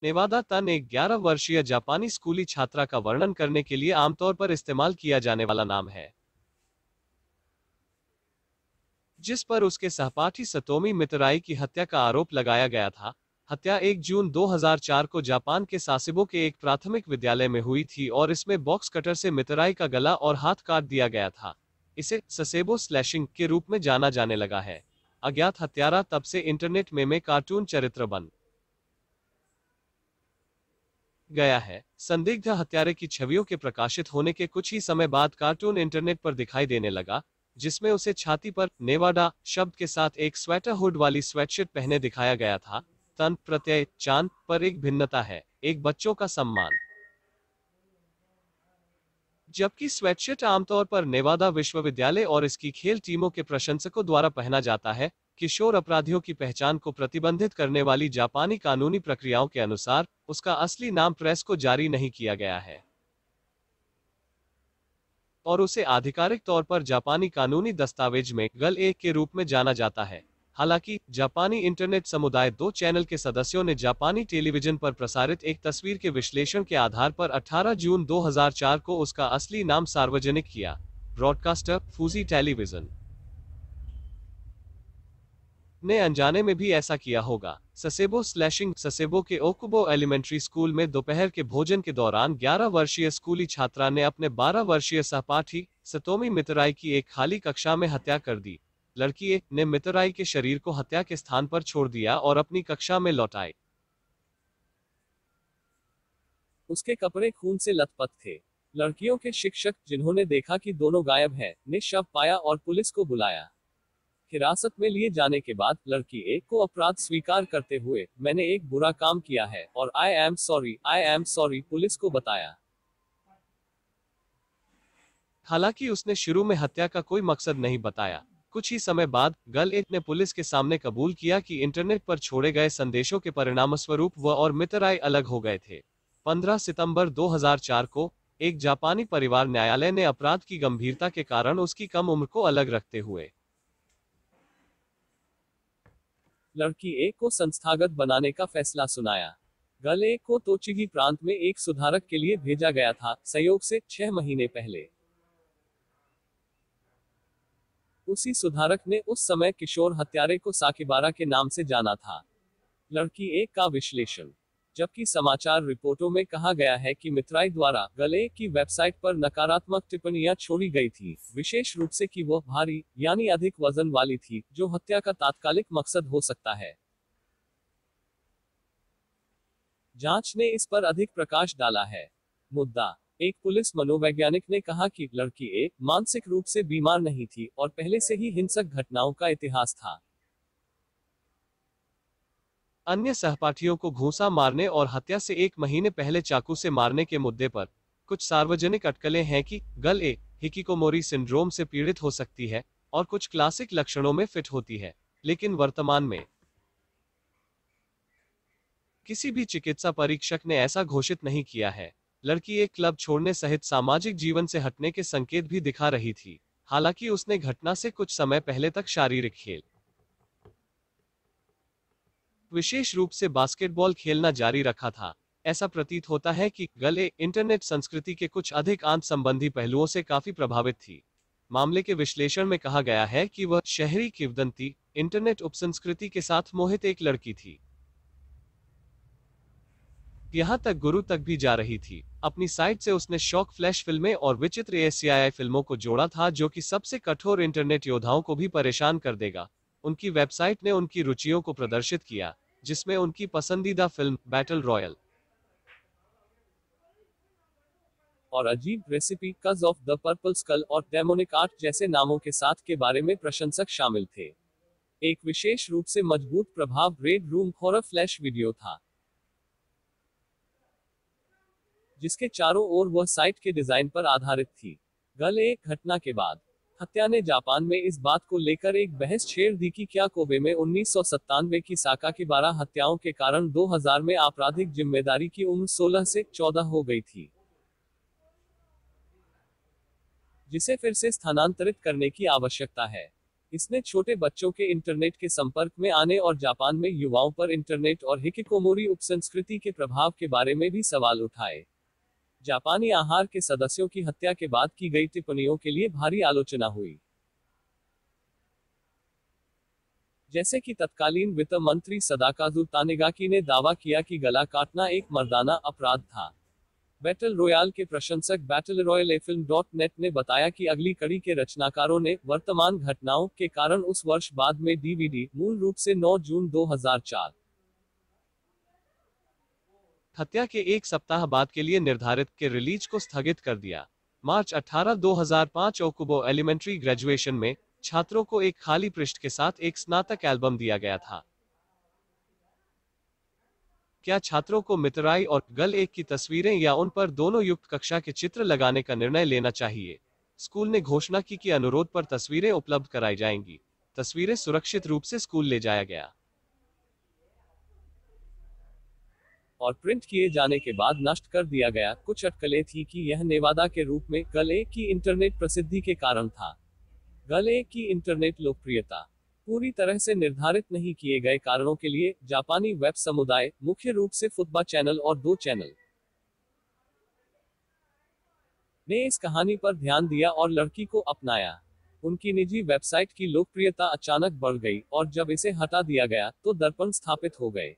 नेवादा तन एक 11 वर्षीय जापानी स्कूली छात्रा का वर्णन करने के लिए आमतौर पर इस्तेमाल किया जाने वाला नाम है, जिस पर उसके सहपाठी सतोमी मितराई की हत्या का आरोप लगाया गया था। हत्या 1 जून 2004 को जापान के सासेबो के एक प्राथमिक विद्यालय में हुई थी और इसमें बॉक्स कटर से मितराई का गला और हाथ काट दिया गया था। इसे ससेबो स्लैशिंग के रूप में जाना जाने लगा है। अज्ञात हत्यारा तब से इंटरनेट में कार्टून चरित्र बन गया है। संदिग्ध हत्यारे की छवियों के प्रकाशित होने के कुछ ही समय बाद कार्टून इंटरनेट पर दिखाई देने लगा, जिसमें उसे छाती पर नेवाडा शब्द के साथ एक स्वेटर हुड वाली स्वेटशर्ट पहने दिखाया गया था। तन प्रत्यय चांद पर एक भिन्नता है, एक बच्चों का सम्मान। जबकि स्वेटशर्ट आमतौर पर नेवादा विश्वविद्यालय और इसकी खेल टीमों के प्रशंसकों द्वारा पहना जाता है, किशोर अपराधियों की पहचान को प्रतिबंधित करने वाली जापानी कानूनी प्रक्रियाओं के अनुसार उसका असली नाम प्रेस को जारी नहीं किया गया है और उसे आधिकारिक तौर पर जापानी कानूनी दस्तावेज में गल ए के रूप में जाना जाता है। हालांकि जापानी इंटरनेट समुदाय 2 चैनल के सदस्यों ने जापानी टेलीविजन पर प्रसारित एक तस्वीर के विश्लेषण के आधार पर 18 जून 2004 को उसका असली नाम सार्वजनिक किया। ब्रॉडकास्टर फूजी टेलीविजन ने अनजाने में भी ऐसा किया होगा। ससेबो स्लैशिंग ससेबो के ओकुबो एलिमेंट्री स्कूल में दोपहर के भोजन के दौरान 11 वर्षीय स्कूली छात्रा ने अपने 12 वर्षीय सहपाठी सतोमी मितराई की एक खाली कक्षा में हत्या कर दी। लड़की ए ने मितराई के शरीर को हत्या के स्थान पर छोड़ दिया और अपनी कक्षा में लौट आई। उसके कपड़े खून से लथपथ थे। लड़कियों के शिक्षक, जिन्होंने देखा कि दोनों गायब हैं, ने शव पाया और पुलिस को बुलाया। हिरासत में लिए जाने के बाद लड़की ए को अपराध स्वीकार करते हुए मैंने एक बुरा काम किया है और आई एम सॉरी पुलिस को बताया। हालांकि उसने शुरू में हत्या का कोई मकसद नहीं बताया। कुछ ही समय बाद गल ए ने पुलिस के सामने कबूल किया कि इंटरनेट पर छोड़े गए संदेशों के परिणामस्वरूप वह और मितराई अलग हो गए थे। 15 सितंबर 2004 को एक जापानी परिवार न्यायालय ने अपराध की गंभीरता के कारण उसकी कम उम्र को अलग रखते हुए लड़की ए को संस्थागत बनाने का फैसला सुनाया। गल ए को तोचिगी प्रांत में एक सुधारक के लिए भेजा गया था, संयोग से 6 महीने पहले। उसी सुधारक ने उस समय किशोर हत्यारे को साकिबारा के नाम से जाना था। लड़की ए का विश्लेषण। जबकि समाचार रिपोर्टों में कहा गया है कि मितराई द्वारा गल ए की वेबसाइट पर नकारात्मक टिप्पणियां छोड़ी गई थी, विशेष रूप से कि वो भारी यानी अधिक वजन वाली थी, जो हत्या का तात्कालिक मकसद हो सकता है। जांच ने इस पर अधिक प्रकाश डाला है। मुद्दा। एक पुलिस मनोवैज्ञानिक ने कहा कि लड़की ए मानसिक रूप से बीमार नहीं थी और पहले से ही हिंसक घटनाओं का इतिहास था। अन्य सहपाठियों को घूंसा मारने और हत्या से 1 महीने पहले चाकू से मारने के मुद्दे पर कुछ सार्वजनिक अटकलें हैं कि गल ए हिकिकोमोरी सिंड्रोम से पीड़ित हो सकती है और कुछ क्लासिक लक्षणों में फिट होती है, लेकिन वर्तमान में किसी भी चिकित्सा परीक्षक ने ऐसा घोषित नहीं किया है। लड़की एक क्लब छोड़ने सहित सामाजिक जीवन से हटने के संकेत भी दिखा रही थी। हालांकि उसने घटना से कुछ समय पहले तक शारीरिक खेल, विशेष रूप से बास्केटबॉल खेलना जारी रखा था। ऐसा प्रतीत होता है कि गल ए इंटरनेट संस्कृति के कुछ अधिक आंत संबंधी पहलुओं से काफी प्रभावित थी। मामले के विश्लेषण में कहा गया है कि वह शहरी किंवदंती इंटरनेट उपसंस्कृति के साथ मोहित एक लड़की थी, यहां तक गुरु तक भी जा रही थी। अपनी साइट से उसने शॉक फ्लैश फिल्में और विचित्र एशियाई फिल्मों को जोड़ा था, जो कि सबसे कठोर इंटरनेट योद्धाओं को भी परेशान कर देगा। उनकी वेबसाइट ने उनकी रुचियों को प्रदर्शित किया, जिसमें उनकी पसंदीदा फिल्म बैटल रॉयल और अजीब रेसिपी कज ऑफ द पर्पल स्कल और डेमोनिक आर्ट जैसे नामों के साथ के बारे में प्रशंसक शामिल थे। एक विशेष रूप से मजबूत प्रभाव red room horror flash video था, जिसके चारों ओर वह साइट के डिजाइन पर आधारित थी। गल ए घटना के बाद हत्या ने जापान में इस बात को लेकर एक बहस छेड़ दी कि क्या कोबे में 1997 की साकाकीबारा हत्याओं के कारण 2000 में आपराधिक जिम्मेदारी की उम्र 16 से 14 हो गई थी, जिसे फिर से स्थानांतरित करने की आवश्यकता है। इसने छोटे बच्चों के इंटरनेट के संपर्क में आने और जापान में युवाओं पर इंटरनेट और हिकिकोमोरी उपसंस्कृति के प्रभाव के बारे में भी सवाल उठाए। जापानी आहार के सदस्यों की हत्या के बाद की गई टिप्पणियों के लिए भारी आलोचना हुई। जैसे कि तत्कालीन वित्त मंत्री सदाकाजु तानेगाकी ने दावा किया कि गला काटना एक मर्दाना अपराध था। बैटल रॉयल के प्रशंसक battleroyalefilm.net ने बताया कि अगली कड़ी के रचनाकारों ने वर्तमान घटनाओं के कारण उस वर्ष बाद में डीवीडी, मूल रूप से 9 जून 2004 हत्या के एक सप्ताह बाद के लिए निर्धारित के रिलीज को स्थगित कर दिया। मार्च 18, 2005 ओकुबो एलिमेंट्री ग्रेजुएशन में छात्रों को एक खाली पृष्ठ के साथ एक स्नातक एल्बम दिया गया था। क्या छात्रों को मितराई और गल एक की तस्वीरें या उन पर दोनों युक्त कक्षा के चित्र लगाने का निर्णय लेना चाहिए? स्कूल ने घोषणा की कि अनुरोध पर तस्वीरें उपलब्ध कराई जाएंगी। तस्वीरें सुरक्षित रूप से स्कूल ले जाया गया और प्रिंट किए जाने के बाद नष्ट कर दिया गया। कुछ अटकलें थी कि यह नेवादा के रूप में गल एक की इंटरनेट प्रसिद्धि के कारण था। गल एक की इंटरनेट लोकप्रियता पूरी तरह से निर्धारित नहीं किए गए कारणों के लिए जापानी वेब समुदाय, मुख्य रूप से फुटबॉल चैनल और 2 चैनल, ने इस कहानी पर ध्यान दिया और लड़की को अपनाया। उनकी निजी वेबसाइट की लोकप्रियता अचानक बढ़ गई और जब इसे हटा दिया गया तो दर्पण स्थापित हो गए।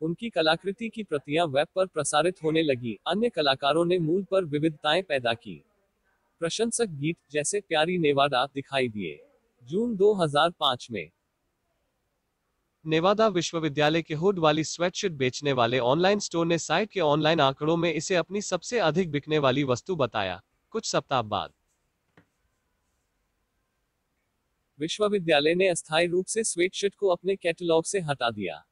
उनकी कलाकृति की प्रतियां वेब पर प्रसारित होने लगी। अन्य कलाकारों ने मूल पर विविधताएं पैदा की। प्रशंसक गीत जैसे प्यारी नेवादा दिखाई दिए। जून 2005 में नेवादा विश्वविद्यालय के हुड वाली स्वेटशर्ट बेचने वाले ऑनलाइन स्टोर ने साइट के ऑनलाइन आंकड़ों में इसे अपनी सबसे अधिक बिकने वाली वस्तु बताया। कुछ सप्ताह बाद विश्वविद्यालय ने अस्थायी रूप से स्वेटशर्ट को अपने कैटलॉग से हटा दिया।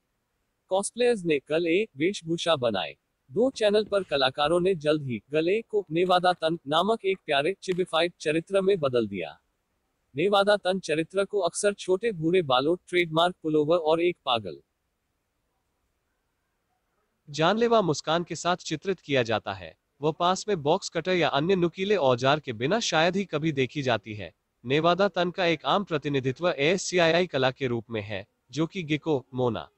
कॉस्प्लेयर्स ने गल एक वेशभूषा बनाए। 2 चैनल पर कलाकारों ने जल्द ही गले को नेवादा तन नामक एक प्यारे चिबिफाइड चरित्र में बदल दिया। नेवादा तन चरित्र को अक्सर छोटे भूरे बालों, ट्रेडमार्क पुलोवर और एक पागल जानलेवा मुस्कान के साथ चित्रित किया जाता है। वह पास में बॉक्स कटर या अन्य नुकीले औजार के बिना शायद ही कभी देखी जाती है। नेवादा तन का एक आम प्रतिनिधित्व ASCII कला के रूप में है, जो कि गिको, मोना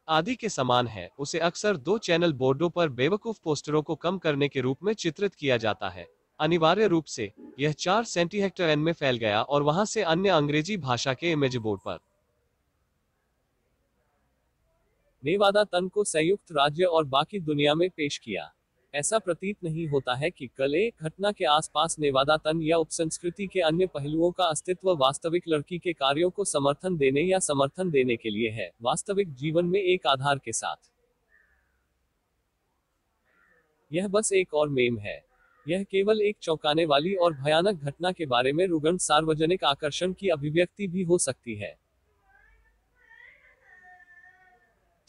आदि के समान है। उसे अक्सर 2 चैनल बोर्डों पर बेवकूफ पोस्टरों को कम करने के रूप में चित्रित किया जाता है। अनिवार्य रूप से यह 4 सेंटीहेक्टर में फैल गया और वहां से अन्य अंग्रेजी भाषा के इमेज बोर्ड पर नेवादा तन को संयुक्त राज्य और बाकी दुनिया में पेश किया। ऐसा प्रतीत नहीं होता है कि गल एक घटना के आसपास नेवादा तन या उपसंस्कृति के अन्य पहलुओं का अस्तित्व वास्तविक लड़की के कार्यों को समर्थन देने या समर्थन देने के लिए है, वास्तविक जीवन में एक आधार के साथ। यह बस एक और मेम है। यह केवल एक चौंकाने वाली और भयानक घटना के बारे में रुग्ण सार्वजनिक आकर्षण की अभिव्यक्ति भी हो सकती है।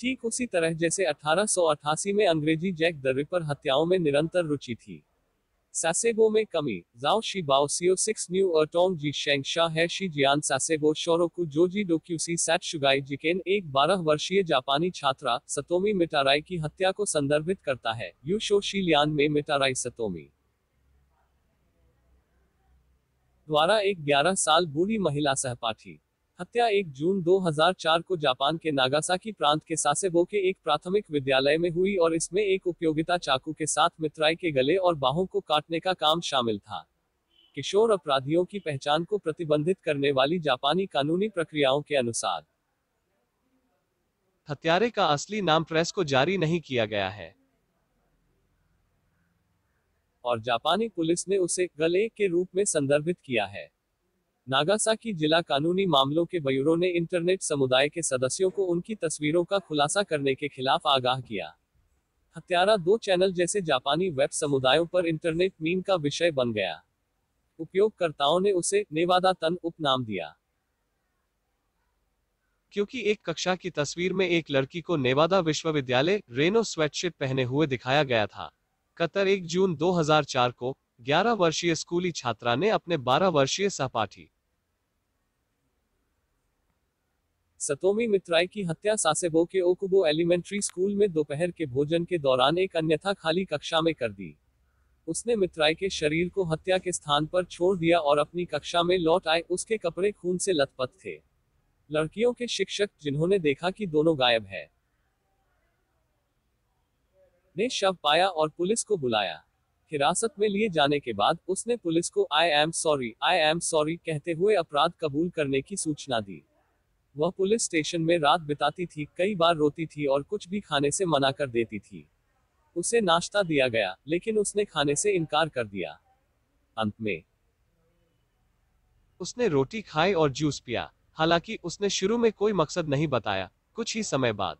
ठीक उसी तरह जैसे 1888 में अंग्रेजी जैक द रिपर हत्याओं में निरंतर रुचि थी। सासेबो में कमी, जाओ शी बाओसियो 6 न्यू अटोंग जी शेंग शा है शी जियान सासेबो शोरोकु जोजी डोक्यूसी सैट शुगाई जिकेन एक 12 वर्षीय जापानी छात्रा सतोमी मिटाराई की हत्या को संदर्भित करता है। यू शो शी लियान में मिटाराई सतोमी द्वारा एक 11 साल बूढ़ी महिला सहपाठी हत्या 1 जून 2004 को जापान के नागासाकी प्रांत के सासेबो के एक प्राथमिक विद्यालय में हुई और इसमें एक उपयोगिता चाकू के साथ मित्राई के गले और बाहों को काटने का काम शामिल था। किशोर अपराधियों की पहचान को प्रतिबंधित करने वाली जापानी कानूनी प्रक्रियाओं के अनुसार हत्यारे का असली नाम प्रेस को जारी नहीं किया गया है और जापानी पुलिस ने उसे गले के रूप में संदर्भित किया है। नागासाकी जिला कानूनी मामलों के ब्यूरो ने इंटरनेट समुदाय के सदस्यों को उनकी तस्वीरों का खुलासा करने के खिलाफ आगाह किया। हत्यारा 2 चैनल जैसे जापानी वेब समुदायों पर इंटरनेट मीम का विषय बन गया। उपयोगकर्ताओं ने उसे नेवादा तन उपनाम दिया क्योंकि एक कक्षा की तस्वीर में एक लड़की को नेवादा विश्वविद्यालय रेनो स्वेटशर्ट पहने हुए दिखाया गया था। कतर 1 जून 2004 को 11 वर्षीय स्कूली छात्रा ने अपने 12 वर्षीय सहपाठी सतोमी मित्राई की हत्या सासेबो के ओकुबो एलिमेंट्री स्कूल में दोपहर के भोजन के दौरान एक अन्यथा खाली कक्षा में कर दी। उसने मित्राई के शरीर को हत्या के स्थान पर छोड़ दिया और अपनी कक्षा में लौट आए, उसके कपड़े खून से लथपथ थे। लड़कियों के शिक्षक, जिन्होंने देखा कि दोनों गायब है, ने शव पाया और पुलिस को बुलाया। हिरासत में लिए जाने के बाद उसने पुलिस को आई एम सॉरी कहते हुए अपराध कबूल करने की सूचना दी। वह पुलिस स्टेशन में रात बिताती थी, कई बार रोती थी और कुछ भी खाने से मना कर देती थी। उसे नाश्ता दिया गया, लेकिन उसने खाने से इनकार कर दिया। अंत में उसने रोटी खाई और जूस पिया। हालांकि उसने शुरू में कोई मकसद नहीं बताया। कुछ ही समय बाद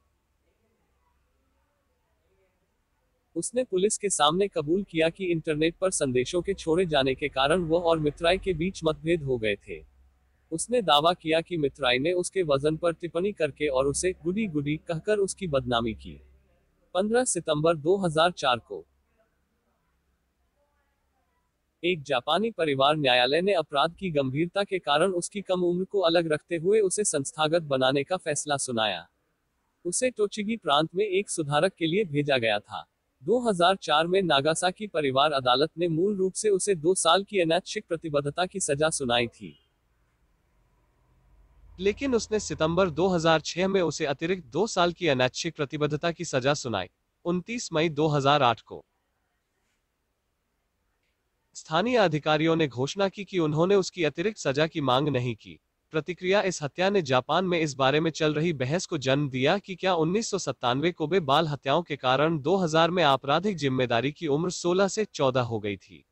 उसने पुलिस के सामने कबूल किया कि इंटरनेट पर संदेशों के छोड़े जाने के कारण वह और मित्राई के बीच मतभेद हो गए थे। उसने दावा किया कि मित्राई ने उसके वजन पर टिप्पणी करके और उसे गुडी गुडी कहकर उसकी बदनामी की। 15 सितंबर 2004 को एक जापानी परिवार न्यायालय ने अपराध की गंभीरता के कारण उसकी कम उम्र को अलग रखते हुए उसे संस्थागत बनाने का फैसला सुनाया। उसे टोचिगी प्रांत में एक सुधारक के लिए भेजा गया था। 2004 में नागासाकी परिवार अदालत ने मूल रूप से उसे 2 साल की अनैच्छिक प्रतिबद्धता की सजा सुनाई थी, लेकिन उसने सितंबर 2006 में उसे अतिरिक्त 2 साल की अनैच्छिक प्रतिबद्धता की सजा सुनाई। 29 मई 2008 को स्थानीय अधिकारियों ने घोषणा की कि उन्होंने उसकी अतिरिक्त सजा की मांग नहीं की। प्रतिक्रिया इस हत्या ने जापान में इस बारे में चल रही बहस को जन्म दिया कि क्या 1997 कोबे बाल हत्याओं के कारण 2000 में आपराधिक जिम्मेदारी की उम्र 16 से 14 हो गई थी,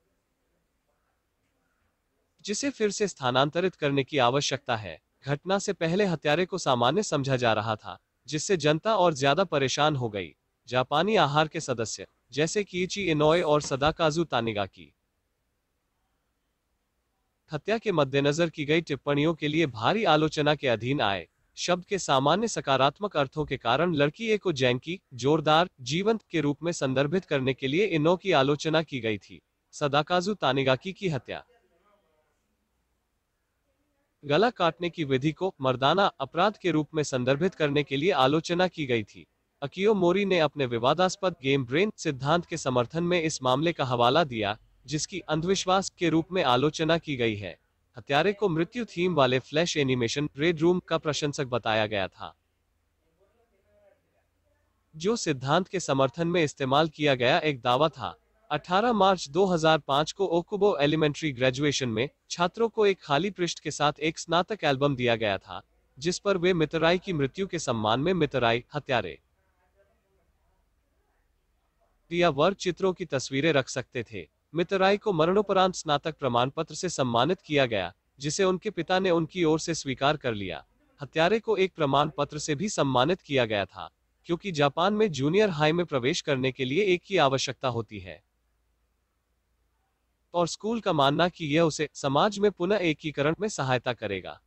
जिसे फिर से स्थानांतरित करने की आवश्यकता है। घटना से पहले हत्यारे को सामान्य समझा जा रहा था, जिससे जनता और ज्यादा परेशान हो गई। जापानी आहार के सदस्य जैसे कीची इनोए और सदाकाजु तानिगाकी हत्या के मद्देनजर की गई टिप्पणियों के लिए भारी आलोचना के अधीन आए। शब्द के सामान्य सकारात्मक अर्थों के कारण लड़की ए को जैंकी, जोरदार, जीवंत के रूप में संदर्भित करने के लिए इनो की आलोचना की गई थी। सदाकाजु तानिगाकी की हत्या गला काटने की विधि को मर्दाना अपराध के रूप में संदर्भित करने के लिए आलोचना की गई थी। अकियो मोरी ने अपने विवादास्पद गेम ब्रेन सिद्धांत के समर्थन में इस मामले का हवाला दिया, जिसकी अंधविश्वास के रूप में आलोचना की गई है। हत्यारे को मृत्यु थीम वाले फ्लैश एनिमेशन रेड रूम का प्रशंसक बताया गया था, जो सिद्धांत के समर्थन में इस्तेमाल किया गया एक दावा था। 18 मार्च 2005 को ओकुबो एलिमेंट्री ग्रेजुएशन में छात्रों को एक खाली पृष्ठ के साथ एक स्नातक एल्बम दिया गया था, जिस पर वे मितराई की मृत्यु के सम्मान में मितराई हत्यारे या वर्ग चित्रों की तस्वीरें रख सकते थे। मितराई को मरणोपरांत स्नातक प्रमाण पत्र से सम्मानित किया गया, जिसे उनके पिता ने उनकी ओर से स्वीकार कर लिया। हत्यारे को एक प्रमाण पत्र से भी सम्मानित किया गया था, क्योंकि जापान में जूनियर हाई में प्रवेश करने के लिए एक की आवश्यकता होती है, और स्कूल का मानना कि यह उसे समाज में पुनः एकीकरण में सहायता करेगा।